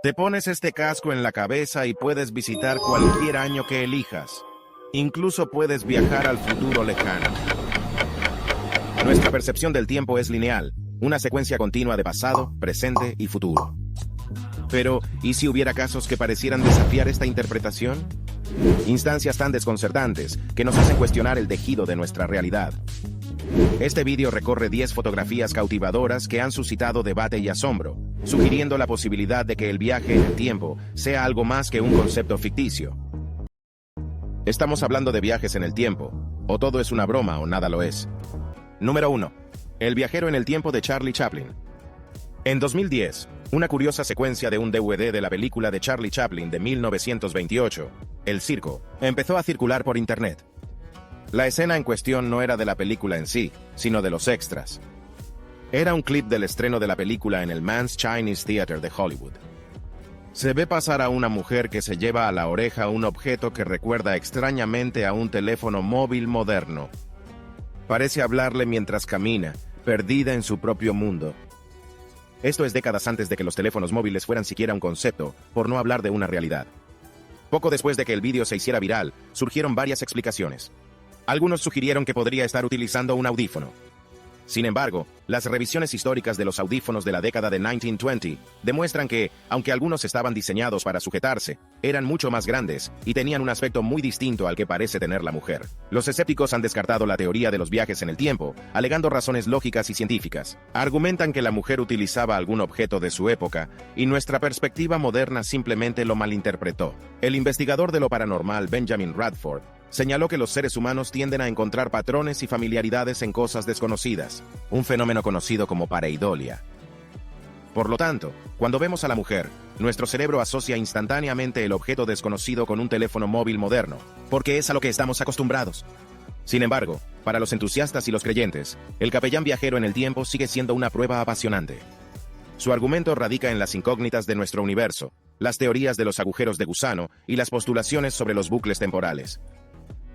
Te pones este casco en la cabeza y puedes visitar cualquier año que elijas. Incluso puedes viajar al futuro lejano. Nuestra percepción del tiempo es lineal, una secuencia continua de pasado, presente y futuro. Pero, ¿y si hubiera casos que parecieran desafiar esta interpretación? Instancias tan desconcertantes que nos hacen cuestionar el tejido de nuestra realidad. Este vídeo recorre 10 fotografías cautivadoras que han suscitado debate y asombro, sugiriendo la posibilidad de que el viaje en el tiempo sea algo más que un concepto ficticio. Estamos hablando de viajes en el tiempo, o todo es una broma o nada lo es. Número 1. El viajero en el tiempo de Charlie Chaplin. En 2010, una curiosa secuencia de un DVD de la película de Charlie Chaplin de 1928, El Circo, empezó a circular por internet. La escena en cuestión no era de la película en sí, sino de los extras. Era un clip del estreno de la película en el Mann's Chinese Theater de Hollywood. Se ve pasar a una mujer que se lleva a la oreja un objeto que recuerda extrañamente a un teléfono móvil moderno. Parece hablarle mientras camina, perdida en su propio mundo. Esto es décadas antes de que los teléfonos móviles fueran siquiera un concepto, por no hablar de una realidad. Poco después de que el vídeo se hiciera viral, surgieron varias explicaciones. Algunos sugirieron que podría estar utilizando un audífono. Sin embargo, las revisiones históricas de los audífonos de la década de 1920 demuestran que, aunque algunos estaban diseñados para sujetarse, eran mucho más grandes y tenían un aspecto muy distinto al que parece tener la mujer. Los escépticos han descartado la teoría de los viajes en el tiempo, alegando razones lógicas y científicas. Argumentan que la mujer utilizaba algún objeto de su época y nuestra perspectiva moderna simplemente lo malinterpretó. El investigador de lo paranormal Benjamin Radford señaló que los seres humanos tienden a encontrar patrones y familiaridades en cosas desconocidas, un fenómeno conocido como pareidolia. Por lo tanto, cuando vemos a la mujer, nuestro cerebro asocia instantáneamente el objeto desconocido con un teléfono móvil moderno, porque es a lo que estamos acostumbrados. Sin embargo, para los entusiastas y los creyentes, el capellán viajero en el tiempo sigue siendo una prueba apasionante. Su argumento radica en las incógnitas de nuestro universo, las teorías de los agujeros de gusano y las postulaciones sobre los bucles temporales.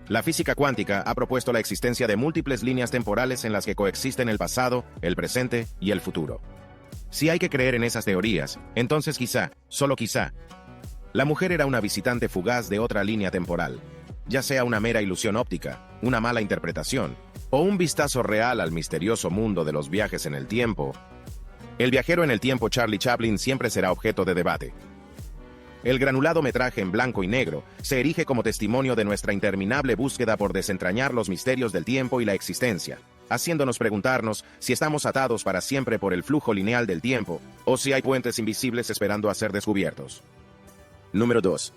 La física cuántica ha propuesto la existencia de múltiples líneas temporales en las que coexisten el pasado, el presente y el futuro. Si hay que creer en esas teorías, entonces quizá, solo quizá, la mujer era una visitante fugaz de otra línea temporal, ya sea una mera ilusión óptica, una mala interpretación, o un vistazo real al misterioso mundo de los viajes en el tiempo. El viajero en el tiempo Charlie Chaplin siempre será objeto de debate. El granulado metraje en blanco y negro se erige como testimonio de nuestra interminable búsqueda por desentrañar los misterios del tiempo y la existencia, haciéndonos preguntarnos si estamos atados para siempre por el flujo lineal del tiempo, o si hay puentes invisibles esperando a ser descubiertos. Número 2.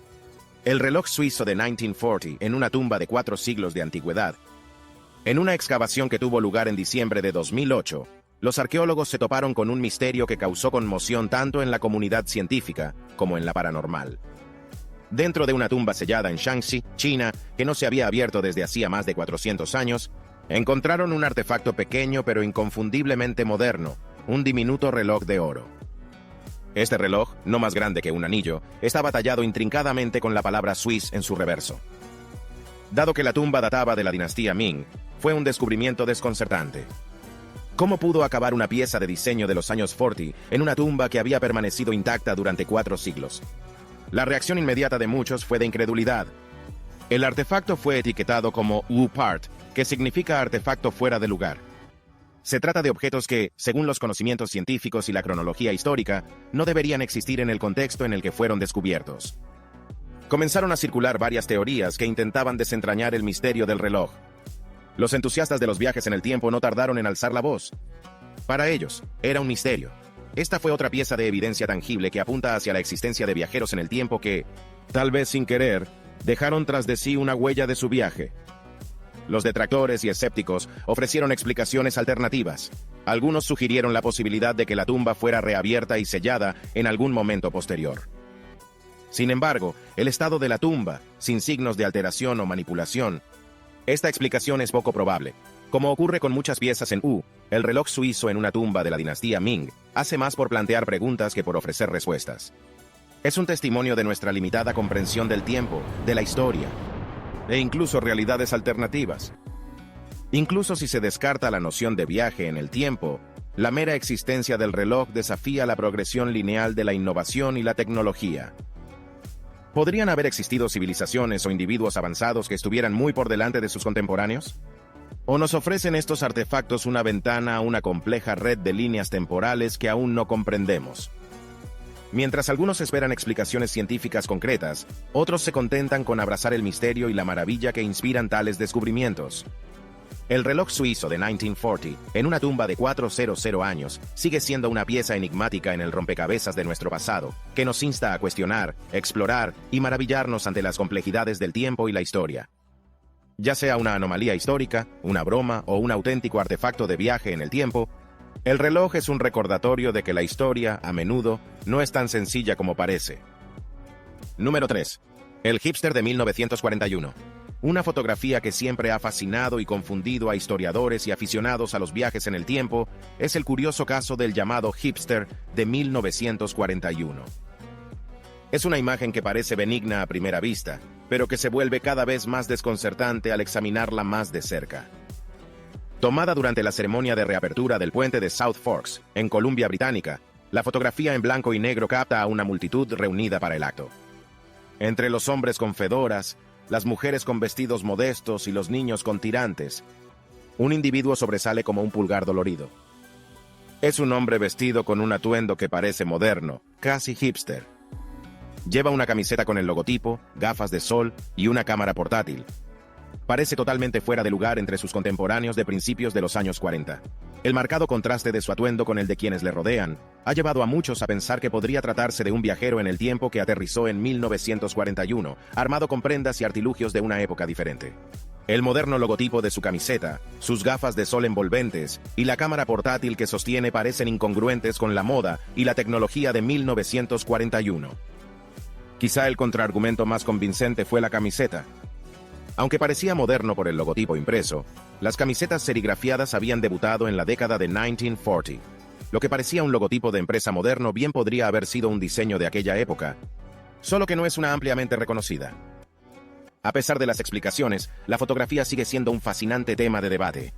El reloj suizo de 1940 en una tumba de 4 siglos de antigüedad. En una excavación que tuvo lugar en diciembre de 2008, los arqueólogos se toparon con un misterio que causó conmoción tanto en la comunidad científica como en la paranormal. Dentro de una tumba sellada en Shaanxi, China, que no se había abierto desde hacía más de 400 años, encontraron un artefacto pequeño pero inconfundiblemente moderno, un diminuto reloj de oro. Este reloj, no más grande que un anillo, estaba tallado intrincadamente con la palabra Swiss en su reverso. Dado que la tumba databa de la dinastía Ming, fue un descubrimiento desconcertante. ¿Cómo pudo acabar una pieza de diseño de los años 40 en una tumba que había permanecido intacta durante 4 siglos? La reacción inmediata de muchos fue de incredulidad. El artefacto fue etiquetado como Wu Part, que significa artefacto fuera de lugar. Se trata de objetos que, según los conocimientos científicos y la cronología histórica, no deberían existir en el contexto en el que fueron descubiertos. Comenzaron a circular varias teorías que intentaban desentrañar el misterio del reloj. Los entusiastas de los viajes en el tiempo no tardaron en alzar la voz. Para ellos, era un misterio. Esta fue otra pieza de evidencia tangible que apunta hacia la existencia de viajeros en el tiempo que, tal vez sin querer, dejaron tras de sí una huella de su viaje. Los detractores y escépticos ofrecieron explicaciones alternativas. Algunos sugirieron la posibilidad de que la tumba fuera reabierta y sellada en algún momento posterior. Sin embargo, el estado de la tumba, sin signos de alteración o manipulación, esta explicación es poco probable. Como ocurre con muchas piezas en U, el reloj suizo en una tumba de la dinastía Ming hace más por plantear preguntas que por ofrecer respuestas. Es un testimonio de nuestra limitada comprensión del tiempo, de la historia, e incluso realidades alternativas. Incluso si se descarta la noción de viaje en el tiempo, La mera existencia del reloj desafía la progresión lineal de la innovación y la tecnología. ¿Podrían haber existido civilizaciones o individuos avanzados que estuvieran muy por delante de sus contemporáneos? ¿O nos ofrecen estos artefactos una ventana a una compleja red de líneas temporales que aún no comprendemos? Mientras algunos esperan explicaciones científicas concretas, otros se contentan con abrazar el misterio y la maravilla que inspiran tales descubrimientos. El reloj suizo de 1940, en una tumba de 400 años, sigue siendo una pieza enigmática en el rompecabezas de nuestro pasado, que nos insta a cuestionar, explorar y maravillarnos ante las complejidades del tiempo y la historia. Ya sea una anomalía histórica, una broma o un auténtico artefacto de viaje en el tiempo, el reloj es un recordatorio de que la historia, a menudo, no es tan sencilla como parece. Número 3. El hipster de 1941. Una fotografía que siempre ha fascinado y confundido a historiadores y aficionados a los viajes en el tiempo es el curioso caso del llamado hipster de 1941. Es una imagen que parece benigna a primera vista, pero que se vuelve cada vez más desconcertante al examinarla más de cerca. Tomada durante la ceremonia de reapertura del puente de South Forks, en Columbia Británica, la fotografía en blanco y negro capta a una multitud reunida para el acto. Entre los hombres con fedoras, las mujeres con vestidos modestos y los niños con tirantes, un individuo sobresale como un pulgar dolorido. Es un hombre vestido con un atuendo que parece moderno, casi hipster. Lleva una camiseta con el logotipo, gafas de sol y una cámara portátil. Parece totalmente fuera de lugar entre sus contemporáneos de principios de los años 40. El marcado contraste de su atuendo con el de quienes le rodean ha llevado a muchos a pensar que podría tratarse de un viajero en el tiempo que aterrizó en 1941, armado con prendas y artilugios de una época diferente. El moderno logotipo de su camiseta, sus gafas de sol envolventes y la cámara portátil que sostiene parecen incongruentes con la moda y la tecnología de 1941. Quizá el contraargumento más convincente fue la camiseta. Aunque parecía moderno por el logotipo impreso, las camisetas serigrafiadas habían debutado en la década de 1940. Lo que parecía un logotipo de empresa moderno bien podría haber sido un diseño de aquella época, solo que no es una ampliamente reconocida. A pesar de las explicaciones, la fotografía sigue siendo un fascinante tema de debate.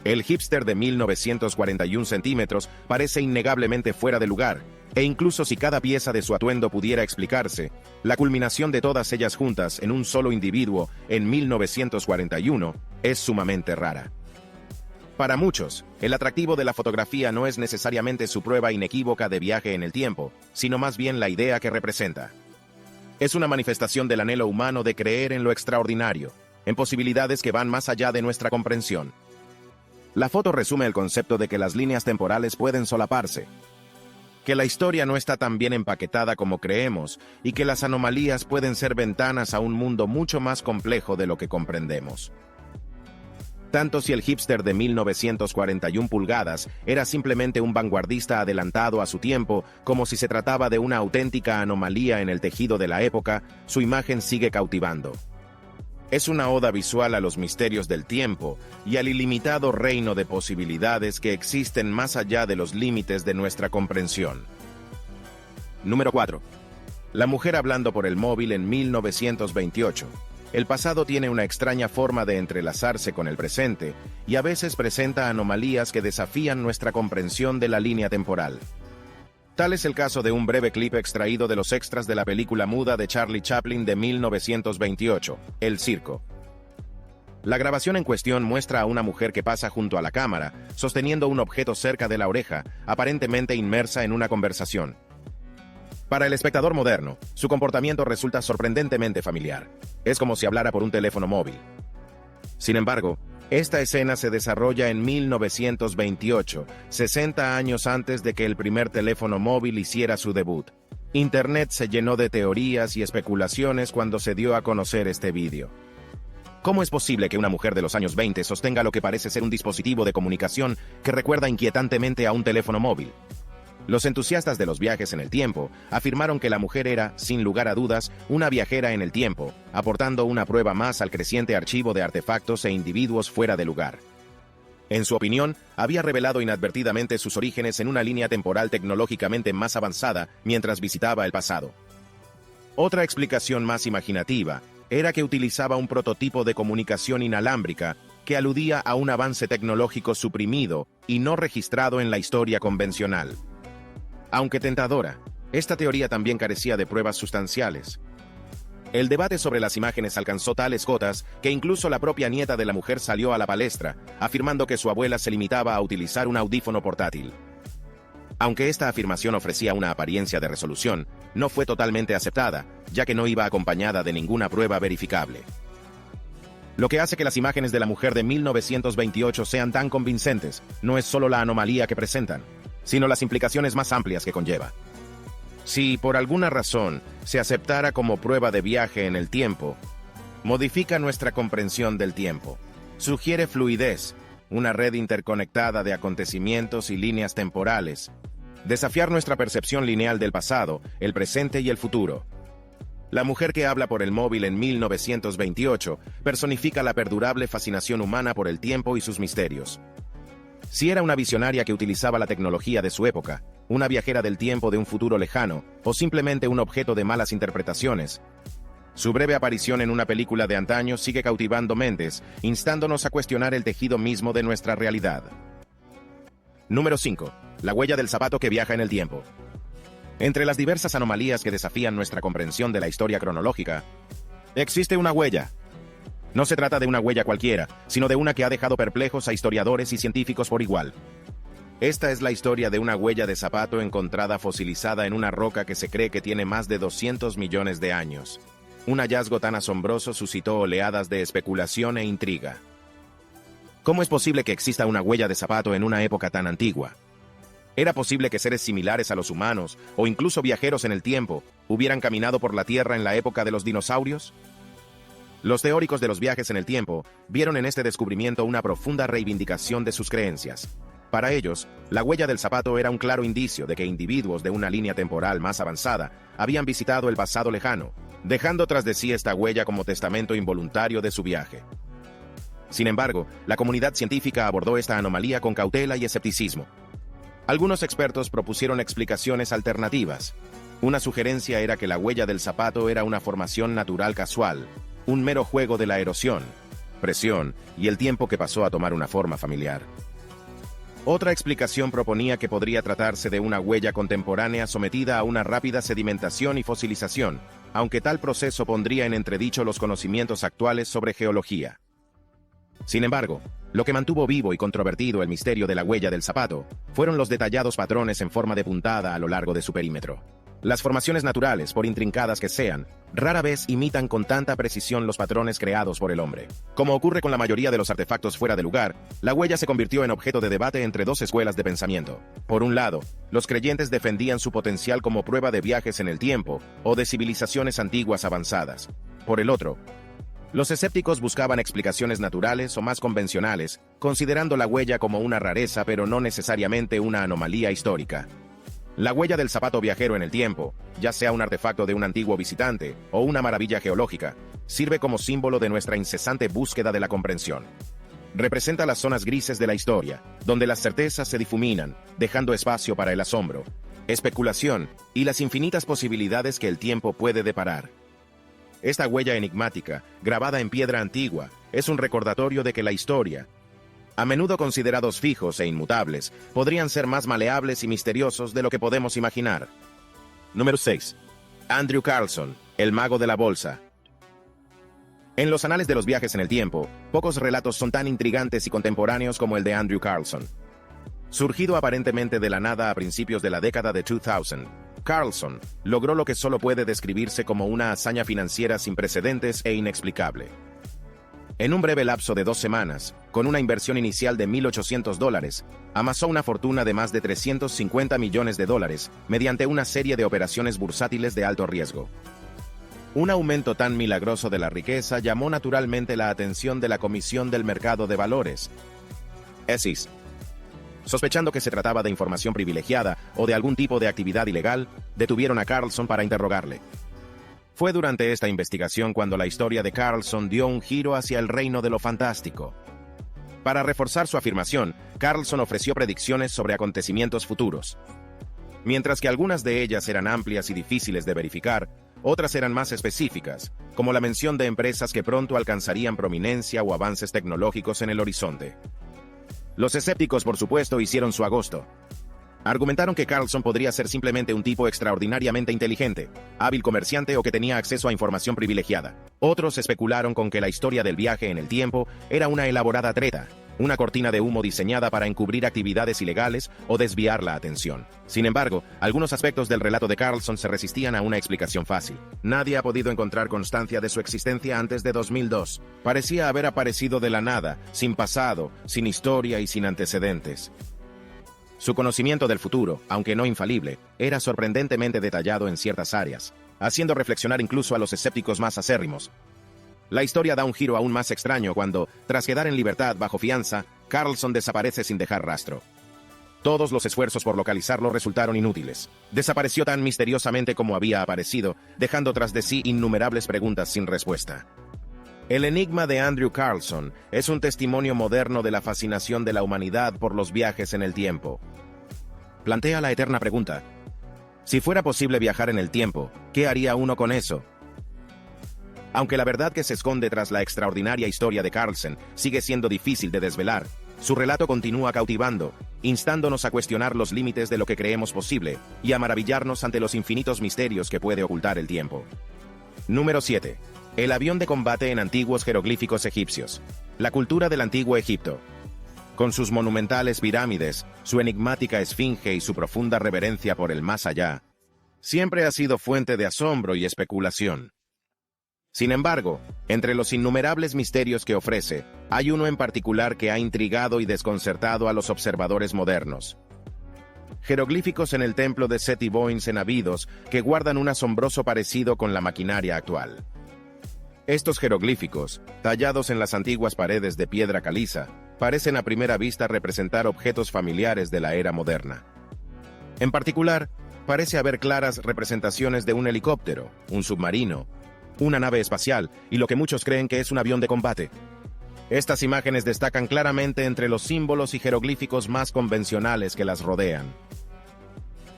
El hipster de 1941 centímetros parece innegablemente fuera de lugar, e incluso si cada pieza de su atuendo pudiera explicarse, la culminación de todas ellas juntas en un solo individuo en 1941 es sumamente rara. Para muchos, el atractivo de la fotografía no es necesariamente su prueba inequívoca de viaje en el tiempo, sino más bien la idea que representa. Es una manifestación del anhelo humano de creer en lo extraordinario, en posibilidades que van más allá de nuestra comprensión. La foto resume el concepto de que las líneas temporales pueden solaparse, que la historia no está tan bien empaquetada como creemos y que las anomalías pueden ser ventanas a un mundo mucho más complejo de lo que comprendemos. Tanto si el hipster de 1941 pulgadas era simplemente un vanguardista adelantado a su tiempo, como si se trataba de una auténtica anomalía en el tejido de la época, su imagen sigue cautivando. Es una oda visual a los misterios del tiempo y al ilimitado reino de posibilidades que existen más allá de los límites de nuestra comprensión. Número 4. La mujer hablando por el móvil en 1928. El pasado tiene una extraña forma de entrelazarse con el presente y a veces presenta anomalías que desafían nuestra comprensión de la línea temporal. Tal es el caso de un breve clip extraído de los extras de la película muda de Charlie Chaplin de 1928, El Circo. La grabación en cuestión muestra a una mujer que pasa junto a la cámara, sosteniendo un objeto cerca de la oreja, aparentemente inmersa en una conversación. Para el espectador moderno, su comportamiento resulta sorprendentemente familiar. Es como si hablara por un teléfono móvil. Sin embargo, esta escena se desarrolla en 1928, 60 años antes de que el primer teléfono móvil hiciera su debut. Internet se llenó de teorías y especulaciones cuando se dio a conocer este vídeo. ¿Cómo es posible que una mujer de los años 20 sostenga lo que parece ser un dispositivo de comunicación que recuerda inquietantemente a un teléfono móvil? Los entusiastas de los viajes en el tiempo afirmaron que la mujer era, sin lugar a dudas, una viajera en el tiempo, aportando una prueba más al creciente archivo de artefactos e individuos fuera de lugar. En su opinión, había revelado inadvertidamente sus orígenes en una línea temporal tecnológicamente más avanzada mientras visitaba el pasado. Otra explicación más imaginativa era que utilizaba un prototipo de comunicación inalámbrica que aludía a un avance tecnológico suprimido y no registrado en la historia convencional. Aunque tentadora, esta teoría también carecía de pruebas sustanciales. El debate sobre las imágenes alcanzó tales cotas que incluso la propia nieta de la mujer salió a la palestra, afirmando que su abuela se limitaba a utilizar un audífono portátil. Aunque esta afirmación ofrecía una apariencia de resolución, no fue totalmente aceptada, ya que no iba acompañada de ninguna prueba verificable. Lo que hace que las imágenes de la mujer de 1928 sean tan convincentes no es solo la anomalía que presentan, sino las implicaciones más amplias que conlleva. Si, por alguna razón, se aceptara como prueba de viaje en el tiempo, modifica nuestra comprensión del tiempo. Sugiere fluidez, una red interconectada de acontecimientos y líneas temporales. Desafiar nuestra percepción lineal del pasado, el presente y el futuro. La mujer que habla por el móvil en 1928 personifica la perdurable fascinación humana por el tiempo y sus misterios. Si era una visionaria que utilizaba la tecnología de su época, una viajera del tiempo de un futuro lejano, o simplemente un objeto de malas interpretaciones, su breve aparición en una película de antaño sigue cautivando mentes, instándonos a cuestionar el tejido mismo de nuestra realidad. Número 5. La huella del zapato que viaja en el tiempo. Entre las diversas anomalías que desafían nuestra comprensión de la historia cronológica, existe una huella. No se trata de una huella cualquiera, sino de una que ha dejado perplejos a historiadores y científicos por igual. Esta es la historia de una huella de zapato encontrada fosilizada en una roca que se cree que tiene más de 200 millones de años. Un hallazgo tan asombroso suscitó oleadas de especulación e intriga. ¿Cómo es posible que exista una huella de zapato en una época tan antigua? ¿Era posible que seres similares a los humanos, o incluso viajeros en el tiempo, hubieran caminado por la Tierra en la época de los dinosaurios? Los teóricos de los viajes en el tiempo vieron en este descubrimiento una profunda reivindicación de sus creencias. Para ellos, la huella del zapato era un claro indicio de que individuos de una línea temporal más avanzada habían visitado el pasado lejano, dejando tras de sí esta huella como testamento involuntario de su viaje. Sin embargo, la comunidad científica abordó esta anomalía con cautela y escepticismo. Algunos expertos propusieron explicaciones alternativas. Una sugerencia era que la huella del zapato era una formación natural casual, un mero juego de la erosión, presión y el tiempo que pasó a tomar una forma familiar. Otra explicación proponía que podría tratarse de una huella contemporánea sometida a una rápida sedimentación y fosilización, aunque tal proceso pondría en entredicho los conocimientos actuales sobre geología. Sin embargo, lo que mantuvo vivo y controvertido el misterio de la huella del zapato fueron los detallados patrones en forma de puntada a lo largo de su perímetro. Las formaciones naturales, por intrincadas que sean, rara vez imitan con tanta precisión los patrones creados por el hombre. Como ocurre con la mayoría de los artefactos fuera de lugar, la huella se convirtió en objeto de debate entre dos escuelas de pensamiento. Por un lado, los creyentes defendían su potencial como prueba de viajes en el tiempo o de civilizaciones antiguas avanzadas. Por el otro, los escépticos buscaban explicaciones naturales o más convencionales, considerando la huella como una rareza pero no necesariamente una anomalía histórica. La huella del zapato viajero en el tiempo, ya sea un artefacto de un antiguo visitante o una maravilla geológica, sirve como símbolo de nuestra incesante búsqueda de la comprensión. Representa las zonas grises de la historia, donde las certezas se difuminan, dejando espacio para el asombro, especulación y las infinitas posibilidades que el tiempo puede deparar. Esta huella enigmática, grabada en piedra antigua, es un recordatorio de que la historia, a menudo considerados fijos e inmutables, podrían ser más maleables y misteriosos de lo que podemos imaginar. Número 6. Andrew Carlson, el mago de la bolsa. En los anales de los viajes en el tiempo, pocos relatos son tan intrigantes y contemporáneos como el de Andrew Carlson. Surgido aparentemente de la nada a principios de la década de 2000, Carlson logró lo que solo puede describirse como una hazaña financiera sin precedentes e inexplicable. En un breve lapso de 2 semanas, con una inversión inicial de $1.800, amasó una fortuna de más de $350 millones mediante una serie de operaciones bursátiles de alto riesgo. Un aumento tan milagroso de la riqueza llamó naturalmente la atención de la Comisión del Mercado de Valores, SEC. Sospechando que se trataba de información privilegiada o de algún tipo de actividad ilegal, detuvieron a Carlson para interrogarle. Fue durante esta investigación cuando la historia de Carlson dio un giro hacia el reino de lo fantástico. Para reforzar su afirmación, Carlson ofreció predicciones sobre acontecimientos futuros. Mientras que algunas de ellas eran amplias y difíciles de verificar, Otras eran más específicas, como la mención de empresas que pronto alcanzarían prominencia o avances tecnológicos en el horizonte. Los escépticos, por supuesto, hicieron su agosto. Argumentaron que Carlson podría ser simplemente un tipo extraordinariamente inteligente, hábil comerciante o que tenía acceso a información privilegiada. Otros especularon con que la historia del viaje en el tiempo era una elaborada treta, una cortina de humo diseñada para encubrir actividades ilegales o desviar la atención. Sin embargo, algunos aspectos del relato de Carlson se resistían a una explicación fácil. Nadie ha podido encontrar constancia de su existencia antes de 2002. Parecía haber aparecido de la nada, sin pasado, sin historia y sin antecedentes. Su conocimiento del futuro, aunque no infalible, era sorprendentemente detallado en ciertas áreas, haciendo reflexionar incluso a los escépticos más acérrimos. La historia da un giro aún más extraño cuando, tras quedar en libertad bajo fianza, Carlson desaparece sin dejar rastro. Todos los esfuerzos por localizarlo resultaron inútiles. Desapareció tan misteriosamente como había aparecido, dejando tras de sí innumerables preguntas sin respuesta. El enigma de Andrew Carlson es un testimonio moderno de la fascinación de la humanidad por los viajes en el tiempo. Plantea la eterna pregunta: si fuera posible viajar en el tiempo, ¿qué haría uno con eso? Aunque la verdad que se esconde tras la extraordinaria historia de Carlson sigue siendo difícil de desvelar, su relato continúa cautivando, instándonos a cuestionar los límites de lo que creemos posible y a maravillarnos ante los infinitos misterios que puede ocultar el tiempo. Número 7. El avión de combate en antiguos jeroglíficos egipcios. La cultura del antiguo Egipto. Con sus monumentales pirámides, su enigmática esfinge y su profunda reverencia por el más allá, siempre ha sido fuente de asombro y especulación. Sin embargo, entre los innumerables misterios que ofrece, hay uno en particular que ha intrigado y desconcertado a los observadores modernos. Jeroglíficos en el templo de Seti Boins en Abidos que guardan un asombroso parecido con la maquinaria actual. Estos jeroglíficos, tallados en las antiguas paredes de piedra caliza, parecen a primera vista representar objetos familiares de la era moderna. En particular, parece haber claras representaciones de un helicóptero, un submarino, una nave espacial y lo que muchos creen que es un avión de combate. Estas imágenes destacan claramente entre los símbolos y jeroglíficos más convencionales que las rodean.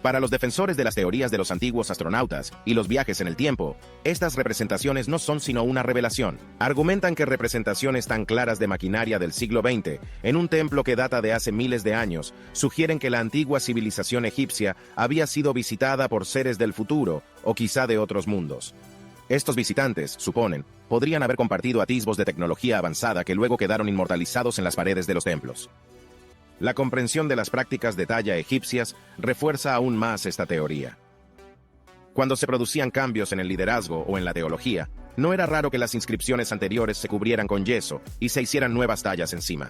Para los defensores de las teorías de los antiguos astronautas y los viajes en el tiempo, estas representaciones no son sino una revelación. Argumentan que representaciones tan claras de maquinaria del siglo XX, en un templo que data de hace miles de años, sugieren que la antigua civilización egipcia había sido visitada por seres del futuro o quizá de otros mundos. Estos visitantes, suponen, podrían haber compartido atisbos de tecnología avanzada que luego quedaron inmortalizados en las paredes de los templos. La comprensión de las prácticas de talla egipcias refuerza aún más esta teoría. Cuando se producían cambios en el liderazgo o en la teología, no era raro que las inscripciones anteriores se cubrieran con yeso y se hicieran nuevas tallas encima.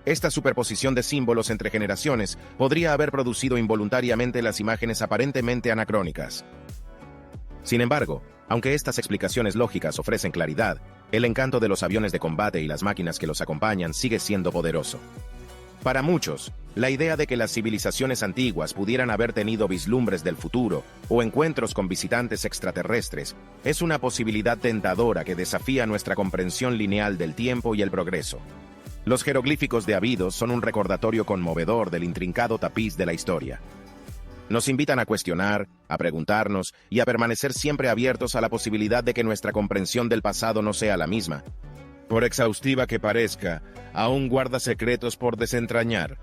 Esta superposición de símbolos entre generaciones podría haber producido involuntariamente las imágenes aparentemente anacrónicas. Sin embargo, aunque estas explicaciones lógicas ofrecen claridad, el encanto de los aviones de combate y las máquinas que los acompañan sigue siendo poderoso. Para muchos, la idea de que las civilizaciones antiguas pudieran haber tenido vislumbres del futuro o encuentros con visitantes extraterrestres es una posibilidad tentadora que desafía nuestra comprensión lineal del tiempo y el progreso. Los jeroglíficos de Abidos son un recordatorio conmovedor del intrincado tapiz de la historia. Nos invitan a cuestionar, a preguntarnos y a permanecer siempre abiertos a la posibilidad de que nuestra comprensión del pasado no sea la misma. Por exhaustiva que parezca, aún guarda secretos por desentrañar.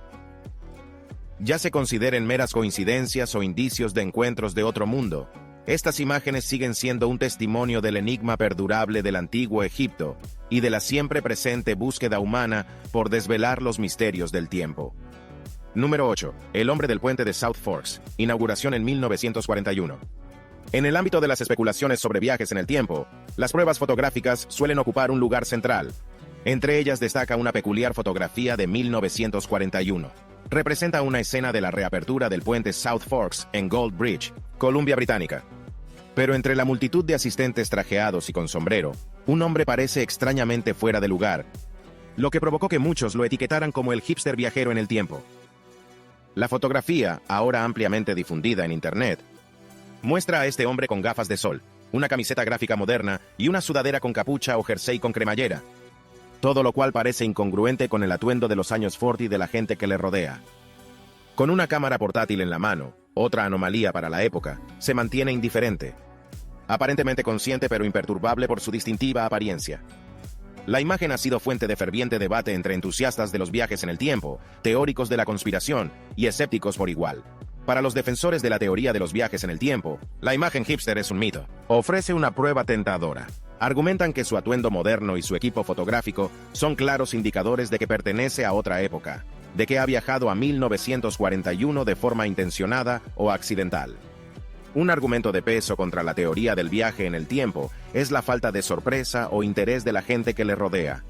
Ya se consideren meras coincidencias o indicios de encuentros de otro mundo, estas imágenes siguen siendo un testimonio del enigma perdurable del antiguo Egipto y de la siempre presente búsqueda humana por desvelar los misterios del tiempo. Número 8. El hombre del puente de South Forks, inauguración en 1941. En el ámbito de las especulaciones sobre viajes en el tiempo, las pruebas fotográficas suelen ocupar un lugar central. Entre ellas destaca una peculiar fotografía de 1941. Representa una escena de la reapertura del puente South Forks en Gold Bridge, Columbia Británica. Pero entre la multitud de asistentes trajeados y con sombrero, un hombre parece extrañamente fuera de lugar, lo que provocó que muchos lo etiquetaran como el hipster viajero en el tiempo. La fotografía, ahora ampliamente difundida en Internet, muestra a este hombre con gafas de sol, una camiseta gráfica moderna y una sudadera con capucha o jersey con cremallera, todo lo cual parece incongruente con el atuendo de los años 40 de la gente que le rodea. Con una cámara portátil en la mano, otra anomalía para la época, se mantiene indiferente. aparentemente consciente pero imperturbable por su distintiva apariencia. La imagen ha sido fuente de ferviente debate entre entusiastas de los viajes en el tiempo, teóricos de la conspiración y escépticos por igual. Para los defensores de la teoría de los viajes en el tiempo, la imagen hipster es un mito. Ofrece una prueba tentadora. Argumentan que su atuendo moderno y su equipo fotográfico son claros indicadores de que pertenece a otra época, de que ha viajado a 1941 de forma intencionada o accidental. Un argumento de peso contra la teoría del viaje en el tiempo es la falta de sorpresa o interés de la gente que le rodea.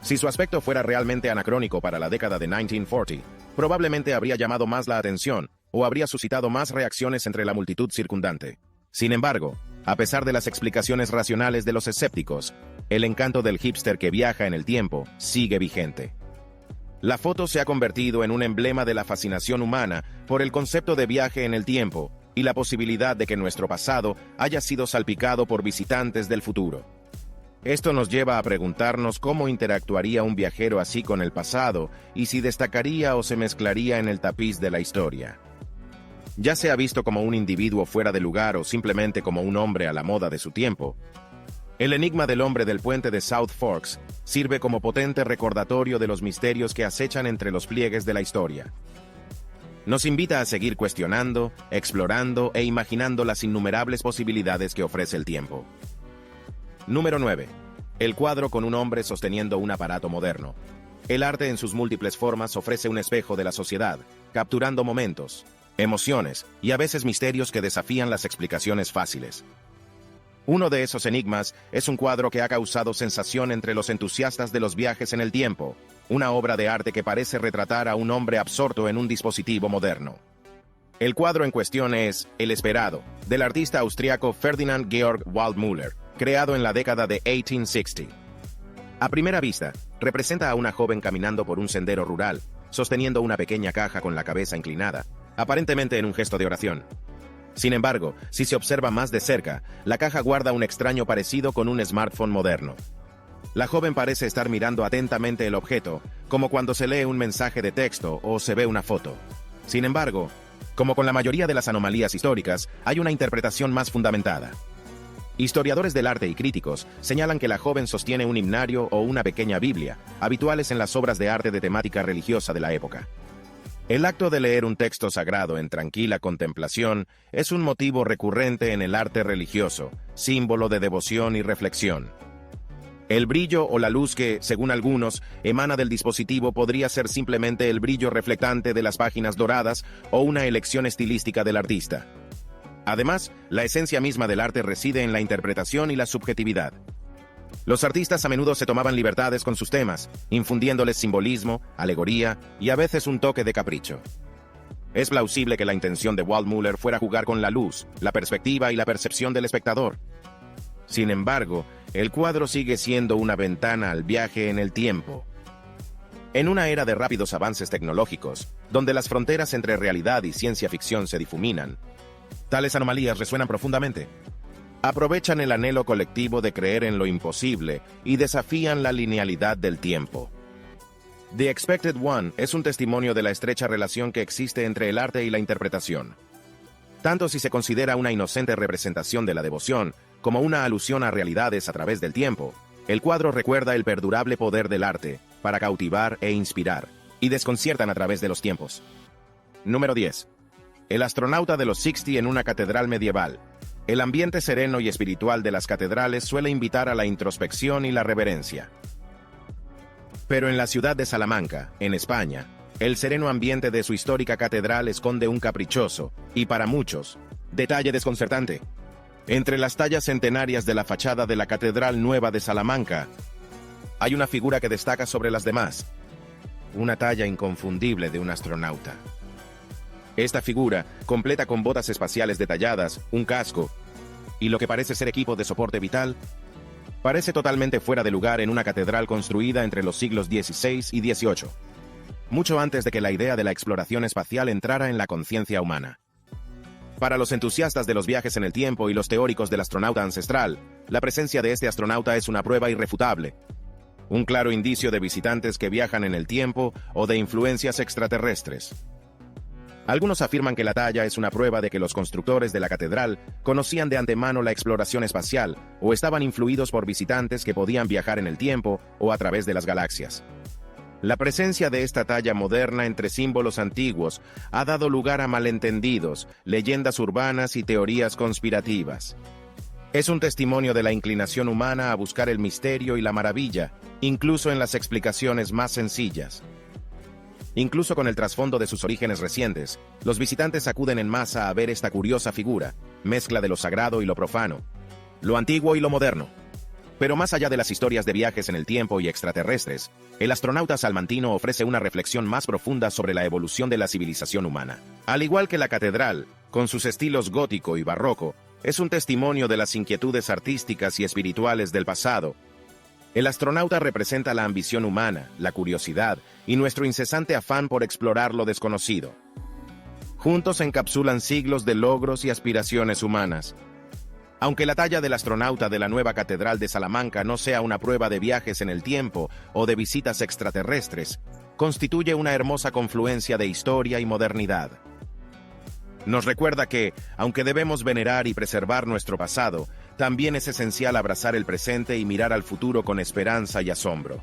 Si su aspecto fuera realmente anacrónico para la década de 1940, probablemente habría llamado más la atención o habría suscitado más reacciones entre la multitud circundante. Sin embargo, a pesar de las explicaciones racionales de los escépticos, el encanto del hipster que viaja en el tiempo sigue vigente. La foto se ha convertido en un emblema de la fascinación humana por el concepto de viaje en el tiempo y la posibilidad de que nuestro pasado haya sido salpicado por visitantes del futuro. Esto nos lleva a preguntarnos cómo interactuaría un viajero así con el pasado y si destacaría o se mezclaría en el tapiz de la historia. Ya sea visto como un individuo fuera de lugar o simplemente como un hombre a la moda de su tiempo, el enigma del hombre del puente de South Forks sirve como potente recordatorio de los misterios que acechan entre los pliegues de la historia. Nos invita a seguir cuestionando, explorando e imaginando las innumerables posibilidades que ofrece el tiempo. Número 9. El cuadro con un hombre sosteniendo un aparato moderno. El arte en sus múltiples formas ofrece un espejo de la sociedad, capturando momentos, emociones y a veces misterios que desafían las explicaciones fáciles. Uno de esos enigmas es un cuadro que ha causado sensación entre los entusiastas de los viajes en el tiempo, una obra de arte que parece retratar a un hombre absorto en un dispositivo moderno. El cuadro en cuestión es El Esperado, del artista austriaco Ferdinand Georg Waldmüller, creado en la década de 1860. A primera vista, representa a una joven caminando por un sendero rural, sosteniendo una pequeña caja con la cabeza inclinada, aparentemente en un gesto de oración. Sin embargo, si se observa más de cerca, la caja guarda un extraño parecido con un smartphone moderno. La joven parece estar mirando atentamente el objeto, como cuando se lee un mensaje de texto o se ve una foto. Sin embargo, como con la mayoría de las anomalías históricas, hay una interpretación más fundamentada. Historiadores del arte y críticos señalan que la joven sostiene un himnario o una pequeña Biblia, habituales en las obras de arte de temática religiosa de la época. El acto de leer un texto sagrado en tranquila contemplación es un motivo recurrente en el arte religioso, símbolo de devoción y reflexión. El brillo o la luz que, según algunos, emana del dispositivo podría ser simplemente el brillo reflectante de las páginas doradas o una elección estilística del artista. Además, la esencia misma del arte reside en la interpretación y la subjetividad. Los artistas a menudo se tomaban libertades con sus temas, infundiéndoles simbolismo, alegoría y a veces un toque de capricho. Es plausible que la intención de Waldmüller fuera jugar con la luz, la perspectiva y la percepción del espectador. Sin embargo, el cuadro sigue siendo una ventana al viaje en el tiempo. En una era de rápidos avances tecnológicos, donde las fronteras entre realidad y ciencia ficción se difuminan, tales anomalías resuenan profundamente. Aprovechan el anhelo colectivo de creer en lo imposible y desafían la linealidad del tiempo. The Expected One es un testimonio de la estrecha relación que existe entre el arte y la interpretación. Tanto si se considera una inocente representación de la devoción, como una alusión a realidades a través del tiempo, el cuadro recuerda el perdurable poder del arte para cautivar e inspirar, y desconciertan a través de los tiempos. Número 10. El astronauta de los 60 en una catedral medieval. El ambiente sereno y espiritual de las catedrales suele invitar a la introspección y la reverencia. Pero en la ciudad de Salamanca, en España, el sereno ambiente de su histórica catedral esconde un caprichoso, y para muchos, detalle desconcertante. Entre las tallas centenarias de la fachada de la Catedral Nueva de Salamanca, hay una figura que destaca sobre las demás, una talla inconfundible de un astronauta. Esta figura, completa con botas espaciales detalladas, un casco y lo que parece ser equipo de soporte vital, parece totalmente fuera de lugar en una catedral construida entre los siglos XVI y XVIII, mucho antes de que la idea de la exploración espacial entrara en la conciencia humana. Para los entusiastas de los viajes en el tiempo y los teóricos del astronauta ancestral, la presencia de este astronauta es una prueba irrefutable, un claro indicio de visitantes que viajan en el tiempo o de influencias extraterrestres. Algunos afirman que la talla es una prueba de que los constructores de la catedral conocían de antemano la exploración espacial o estaban influidos por visitantes que podían viajar en el tiempo o a través de las galaxias. La presencia de esta talla moderna entre símbolos antiguos ha dado lugar a malentendidos, leyendas urbanas y teorías conspirativas. Es un testimonio de la inclinación humana a buscar el misterio y la maravilla, incluso en las explicaciones más sencillas. Incluso con el trasfondo de sus orígenes recientes, los visitantes acuden en masa a ver esta curiosa figura, mezcla de lo sagrado y lo profano, lo antiguo y lo moderno. Pero más allá de las historias de viajes en el tiempo y extraterrestres, el astronauta salmantino ofrece una reflexión más profunda sobre la evolución de la civilización humana. Al igual que la catedral, con sus estilos gótico y barroco, es un testimonio de las inquietudes artísticas y espirituales del pasado. El astronauta representa la ambición humana, la curiosidad y nuestro incesante afán por explorar lo desconocido. Juntos encapsulan siglos de logros y aspiraciones humanas. Aunque la talla del astronauta de la nueva Catedral de Salamanca no sea una prueba de viajes en el tiempo o de visitas extraterrestres, constituye una hermosa confluencia de historia y modernidad. Nos recuerda que, aunque debemos venerar y preservar nuestro pasado, también es esencial abrazar el presente y mirar al futuro con esperanza y asombro.